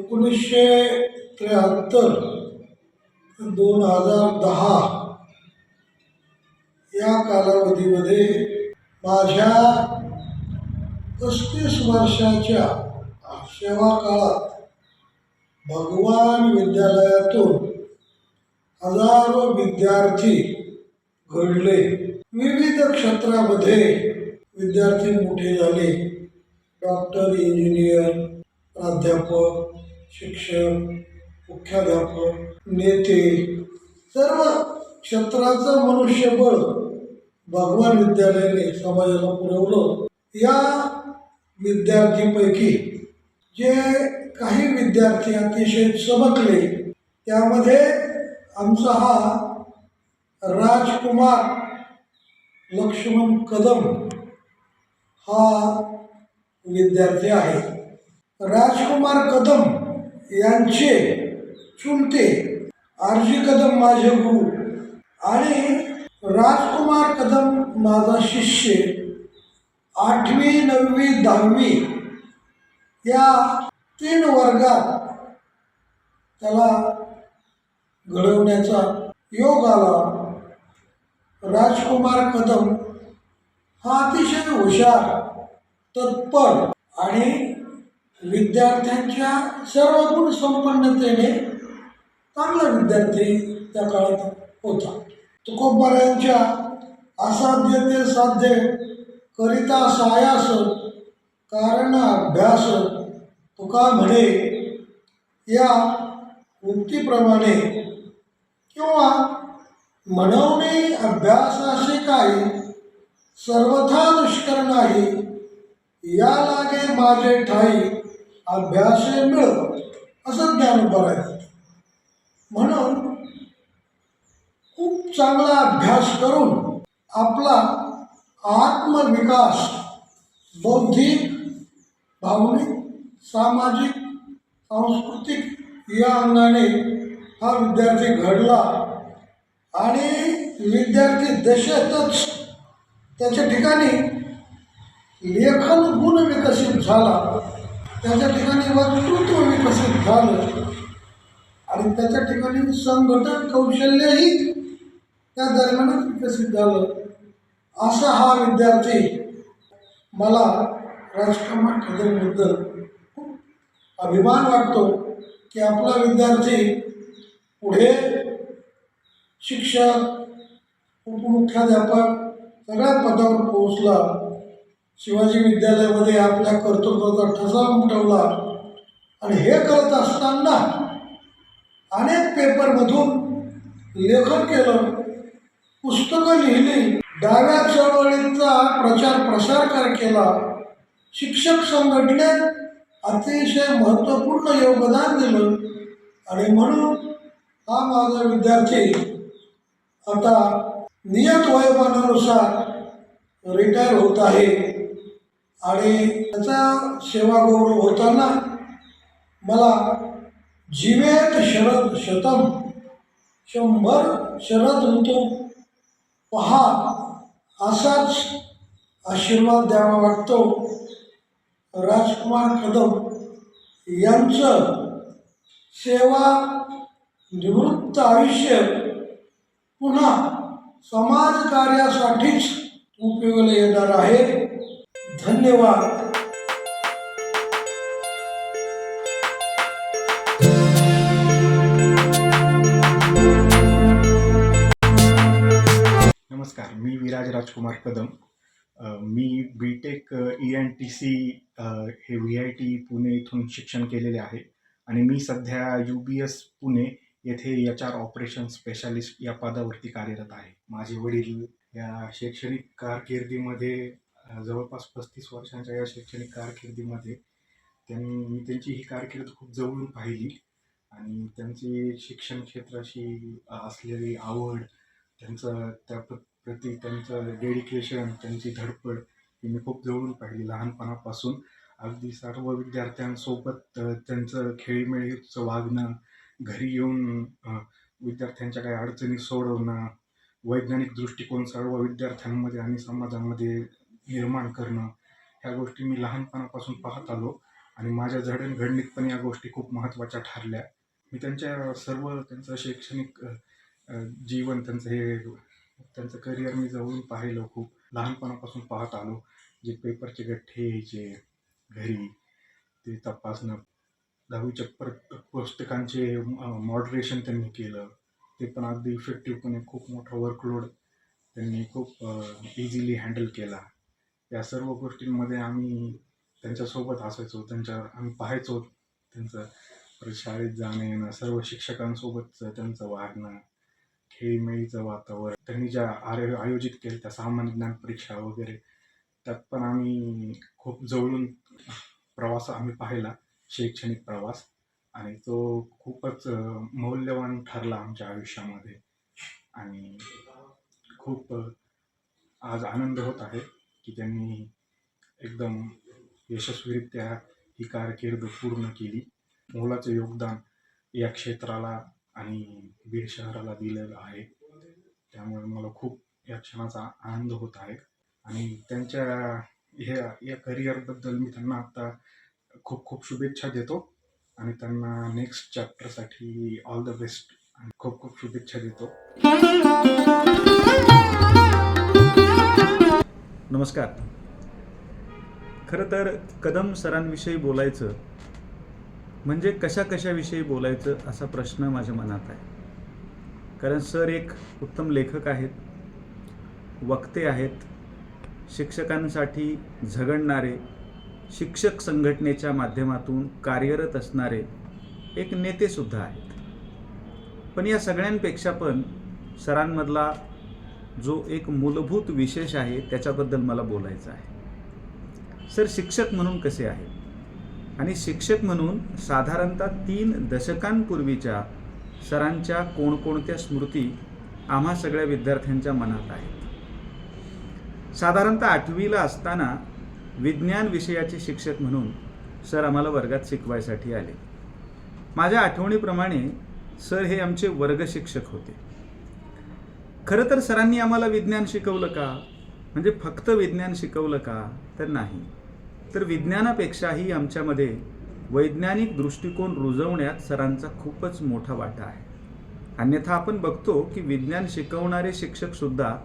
1973 2010 या कालावधीमध्ये माझ्या 35 वर्षाच्या सेवा काळात भगवान विद्यालयातून हजारो विद्यार्थी घडले. विविध क्षेत्रामध्ये विद्यार्थी मोठे झाले. डॉक्टर, इंजिनियर, प्राध्यापक, शिक्षक, मुख्याध्यापक, नेते, सर्व क्षेत्राचं मनुष्यबळ भगवान विद्यालयाने समाजाला पुरवलं. या विद्यार्थीपैकी जे काही विद्यार्थी अतिशय चमकले त्यामध्ये आमचा हा राजकुमार लक्ष्मण कदम हा विद्यार्थी आहे. राजकुमार कदम यांचे चुलते आरजी कदम माझे गुरु आणि राजकुमार कदम माझा शिष्य 8वी, 9वी, 10वी या 3 वर्गात त्याला घडवण्याचा योग आला. राजकुमार कदम हा अतिशय हुशार, तत्पर आणि विद्यार्थ्यांच्या सर्व गुण संपन्नतेने चांगला विद्यार्थी त्या काळात होता. तुकोबारायांच्या असाध्य ते साध्य करिता सायास कारण अभ्यास तुका म्हणे या उक्तीप्रमाणे किंवा म्हणवणे अभ्यासाचे काही सर्वथा दुष्कर नाही, या लागे माझे ठाई अभ्यासे मिळ असं ज्ञानोबा आहे. म्हणून खूप चांगला अभ्यास करून आपला आत्मविकास बौद्धिक, भावनिक, सामाजिक, सांस्कृतिक या अंगाने हा विद्यार्थी घडला आणि विद्यार्थी दशेतच त्याच्या ठिकाणी लेखन गुण विकसित झाला, त्याच्या ठिकाणी वक्तृत्व विकसित झालं आणि त्याच्या ठिकाणी संघटन कौशल्यही त्या दरम्यानच विकसित झालं. असा हा विद्यार्थी मला राजकुमार कदमबद्दल खूप अभिमान वाटतो की आपला विद्यार्थी पुढे शिक्षक, उपमुख्याध्यापक सगळ्या पदावर पोहोचला. शिवाजी विद्यालयामध्ये आपल्या कर्तृत्वाचा ठसा उमटवला आणि हे करत असताना अनेक पेपरमधून लेखन केलं, पुस्तकं लिहिली, डाव्या चळवळीचा प्रचार प्रसार केला, शिक्षक संघटनेत अतिशय महत्त्वपूर्ण योगदान दिलं आणि म्हणून हा माझा विद्यार्थी आता नियत वयोमानानुसार रिटायर होत आहे आणि त्याचा सेवागौरव होताना मला जीवेत शरद शतम 100 शरद ऋतू पहा असाच आशीर्वाद द्यावा वाटतो. राजकुमार कदम यांचं सेवा निवृत्त आयुष्य पुन्हा समाजकार्यासाठीच उपयोगाला येणार आहे. धन्यवाद. नमस्कार, मी विराज राजकुमार कदम. मी BTech ENTC हे VIT पुणे इथून शिक्षण केलेले आहे आणि मी सध्या UBS पुणे येथे HR ऑपरेशन स्पेशालिस्ट या पदावरती कार्यरत आहे. माझे वडील या शैक्षणिक कारकिर्दीमध्ये जवळपास 35 वर्षांच्या या शैक्षणिक कारकिर्दीमध्ये मी त्यांची ही कारकीर्द खूप जवळून पाहिली आणि त्यांची शिक्षण क्षेत्राशी असलेली आवड, त्यांचं प्रति त्यांचं डेडिकेशन, त्यांची धडपड ही मी खूप जवळून पाहिली. लहानपणापासून अगदी सर्व विद्यार्थ्यांसोबत त्यांचं खेळीमेळीचं वागणं, घरी येऊन विद्यार्थ्यांच्या काही अडचणी सोडवणं, वैज्ञानिक दृष्टिकोन सर्व विद्यार्थ्यांमध्ये आणि समाजामध्ये निर्माण करणं, ह्या गोष्टी मी लहानपणापासून पाहत आलो आणि माझ्या जडणघडणीत पण या गोष्टी खूप महत्त्वाच्या ठरल्या. मी त्यांचं शैक्षणिक जीवन, त्यांचं करिअर मी जवळून पाहिलं. खूप लहानपणापासून पाहत आलो. जे पेपरचे गठ्ठे यायचे घरी, ते तपासणं, 10वीच्या पुस्तकांचे मॉडरेशन त्यांनी केलं. ते पण अगदी इफेक्टिव्हपणे. खूप मोठा वर्कलोड त्यांनी खूप इझिली हँडल केला. या सर्व गोष्टींमध्ये आम्ही त्यांच्यासोबत असायचो. आम्ही पाहायचो त्यांचं परत शाळेत जाणं येणं, सर्व शिक्षकांसोबतचं त्यांचं वागणं, खेळीमेळीचं वातावरण. त्यांनी ज्या आयोजित केल्या त्या सामान्य ज्ञान परीक्षा वगैरे, त्यात पण आम्ही खूप जवळून प्रवास आम्ही पाहिला, शैक्षणिक प्रवास. आणि तो खूपच मौल्यवान ठरला आमच्या आयुष्यामध्ये. आणि खूप आज आनंद होत आहे की त्यांनी एकदम यशस्वीरित्या ही कारकीर्द पूर्ण केली. मोलाचं योगदान या क्षेत्राला आणि बीड शहराला दिलेलं आहे. त्यामुळे मला खूप या क्षणाचा आनंद होत आहे. आणि त्यांच्या या करिअरबद्दल मी त्यांना आता खूप खूप शुभेच्छा देतो आणि त्यांना नेक्स्ट चॅप्टरसाठी ऑल द बेस्ट आणि खूप खूप शुभेच्छा देतो. नमस्कार. खरं तर कदम सरांविषयी बोलायचं म्हणजे कशाविषयी बोलायचं असा प्रश्न माझ्या मनात आहे. कारण सर एक उत्तम लेखक आहेत, वक्ते आहेत, शिक्षकांसाठी झगडणारे, शिक्षक संघटनेच्या माध्यमातून कार्यरत असणारे एक नेतेसुद्धा आहेत. पण या सगळ्यांपेक्षा पण सरांमधला जो एक मूलभूत विशेष आहे त्याच्याबद्दल मला बोलायचं आहे. सर शिक्षक म्हणून कसे आहेत आणि शिक्षक म्हणून साधारणतः 3 दशकांपूर्वीच्या सरांच्या कोणकोणत्या स्मृती आम्हा सगळ्या विद्यार्थ्यांच्या मनात आहेत. साधारणतः 8वीला असताना विज्ञान विषयाचे शिक्षक म्हणून सर आम्हाला वर्गात शिकवायसाठी आले. माझ्या आठवणीप्रमाणे सर हे आमचे वर्ग शिक्षक होते. खरं तर सरांनी आम्हाला विज्ञान शिकवलं का, म्हणजे फक्त विज्ञान शिकवलं का, तर नाही. तर विज्ञानापेक्षाही आमच्यामध्ये वैज्ञानिक दृष्टिकोन रुजवण्यात सरांचा खूपच मोठा वाटा आहे. अन्यथा आपण बघतो की विज्ञान शिकवणारे शिक्षकसुद्धा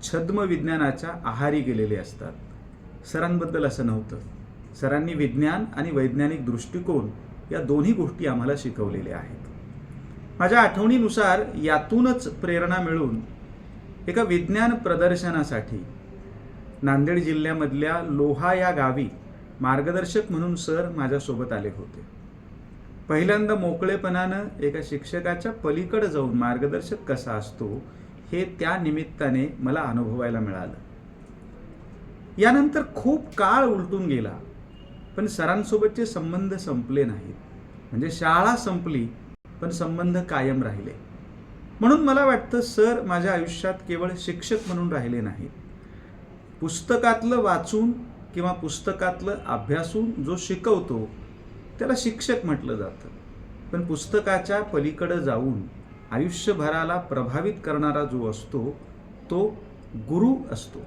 छद्म विज्ञानाच्या आहारी गेलेले असतात. सरांबद्दल असं नव्हतं. सरांनी विज्ञान आणि वैज्ञानिक दृष्टिकोन या दोन्ही गोष्टी आम्हाला शिकवलेल्या आहेत. माझ्या आठवणीनुसार यातूनच प्रेरणा मिळून एका विज्ञान प्रदर्शनासाठी नांदेड जिल्ह्यामधल्या लोहा या गावी मार्गदर्शक म्हणून सर माझ्यासोबत आले होते. पहिल्यांदा मोकळेपणानं एका शिक्षकाच्या पलीकडे जाऊन मार्गदर्शक कसा असतो हे त्या निमित्ताने मला अनुभवायला मिळालं. यानंतर खूप काळ उलटून गेला, पण सरांसोबतचे संबंध संपले नाहीत. म्हणजे शाळा संपली पण संबंध कायम राहिले. म्हणून मला वाटतं सर माझ्या आयुष्यात केवळ शिक्षक म्हणून राहिले नाहीत. पुस्तकातलं वाचून किंवा पुस्तकातलं अभ्यासून जो शिकवतो त्याला शिक्षक म्हटलं जातं. पण पुस्तकाच्या पलीकडे जाऊन आयुष्यभराला प्रभावित करणारा जो असतो तो गुरु असतो.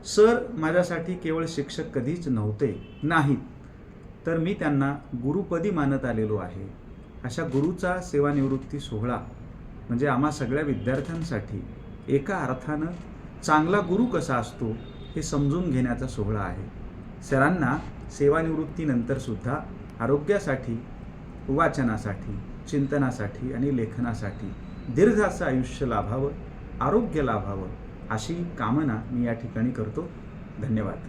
सर माझ्यासाठी केवळ शिक्षक कधीच नव्हते, नाहीत, तर मी त्यांना गुरुपदी मानत आलेलो आहे. अशा गुरुचा सेवानिवृत्ती सोहळा म्हणजे आम्हा सगळ्या विद्यार्थ्यांसाठी एका अर्थानं चांगला गुरु कसा असतो हे समजून घेण्याचा सोहळा आहे. सरांना सेवानिवृत्तीनंतरसुद्धा आरोग्यासाठी, वाचनासाठी, चिंतनासाठी आणि लेखनासाठी दीर्घ असं आयुष्य लाभावं, आरोग्य लाभावं अशी कामना मी या ठिकाणी करतो. धन्यवाद.